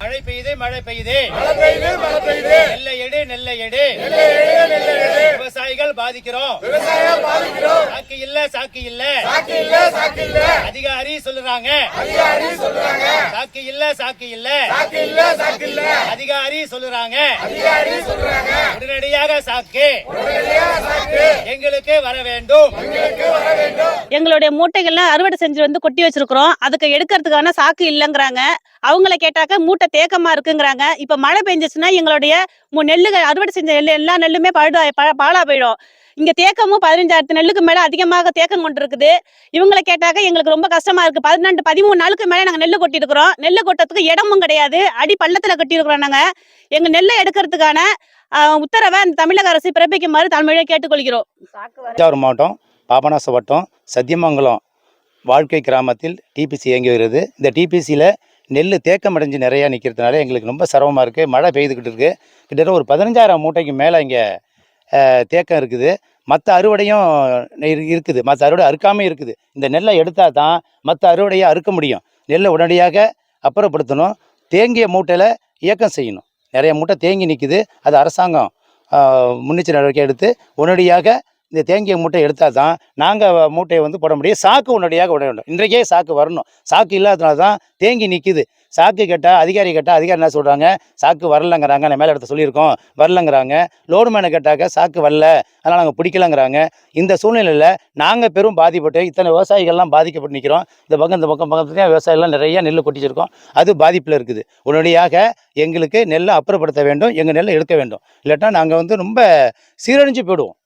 மழை பெய்யுது மழை பெய்யுது நெல்லை எடு நெல்லை எடு விவசாயிகள் பாதிக்கிறோம் சாக்கு இல்ல சாக்கு இல்ல அதிகாரி சொல்லுறாங்க சாக்கு இல்ல சாக்கு இல்ல அதிகாரி சொல்லுறாங்க உடனடியாக சாக்கு எங்களுக்கு வர வேண்டும். எங்களுடைய மூட்டைகள்லாம் அறுவடை செஞ்சு வந்து கொட்டி வச்சிருக்கிறோம். அதுக்கு எடுக்கிறதுக்கான சாக்கு இல்லைங்கிறாங்க. அவங்கள கேட்டாக்க மூட்டை தேக்கமா இருக்குங்கிறாங்க. இப்ப மழை பெஞ்சிச்சுன்னா எங்களுடைய நெல்லுகள் அறுவடை செஞ்ச எல்லா நெல்லுமே பாழா போயிடும். இங்க தேக்கமும் 15,000 நெல்லுக்கு மேல அதிகமாக தேக்கம் கொண்டு இருக்குது. இவங்களை கேட்டாக்க எங்களுக்கு ரொம்ப கஷ்டமா இருக்கு. 13 நாளுக்கு மேல நாங்க நெல்லு கொட்டி இருக்கிறோம். நெல்லு கொட்டத்துக்கு இடமும் கிடையாது. அடி பள்ளத்துல கட்டி இருக்கிறோம். நாங்க எங்க நெல்லை எடுக்கிறதுக்கான உத்தரவை அந்த தமிழக அரசு பிறப்பிக்குமாறு தமிழை கேட்டுக்கொள்கிறோம். தஞ்சாவூர் மாவட்டம் பாபநாசம் வட்டம் சத்தியமங்கலம் வாழ்க்கை கிராமத்தில் டிபிசி இயங்கி வருகிறது. இந்த டிபிசியில் நெல் தேக்கம் அடைஞ்சு நிறையா நிற்கிறதுனால எங்களுக்கு ரொம்ப சிரமமாக இருக்குது. மழை பெய்துக்கிட்டு இருக்குது. கிட்டத்தட்ட ஒரு 15,000 மூட்டைக்கு மேலே இங்கே தேக்கம் இருக்குது. மற்ற அறுவடையும் இருக்குது. மற்ற அறுவடை அறுக்காமல் இருக்குது. இந்த நெல்லை எடுத்தால் தான் மற்ற அறுவடையை அறுக்க முடியும். நெல்லை உடனடியாக அப்புறப்படுத்தணும். தேங்கிய மூட்டையில் இயக்கம் செய்யணும். நிறைய மூட்டை தேங்கி நிற்குது. அது அரசாங்கம் முன்னெச்சரிக்கை நடவடிக்கை எடுத்து உடனடியாக இந்த தேங்கிய மூட்டை எடுத்தால் தான் நாங்கள் மூட்டையை வந்து போட முடியும். சாக்கு உடனடியாக விட வேண்டும். இன்றைக்கே சாக்கு வரணும். சாக்கு இல்லாததுனால தான் தேங்கி நிற்குது. சாக்கு கேட்டால் அதிகாரி என்ன சொல்கிறாங்க, சாக்கு வரலங்கிறாங்க. நான் மேலே இடத்த சொல்லியிருக்கோம், வரலங்கிறாங்க. லோடு மேனை கேட்டாக்க சாக்கு வரல, அதனால் நாங்கள் பிடிக்கலங்கிறாங்க. இந்த சூழ்நிலையில் நாங்கள் பெரும் பாதிப்பட்டு இத்தனை விவசாயிகள்லாம் பாதிக்கப்பட்டு நிற்கிறோம். இந்த பக்கம் பார்த்தீங்கன்னா விவசாயிகள்லாம் நிறையா நெல் கொட்டிச்சிருக்கோம். அது பாதிப்பில் இருக்குது. உடனடியாக எங்களுக்கு நெல்லை அப்புறப்படுத்த வேண்டும். எங்கள் நெல்லை எடுக்க வேண்டும். இல்லாட்டா நாங்கள் வந்து ரொம்ப சீரழிஞ்சு போயிடுவோம்.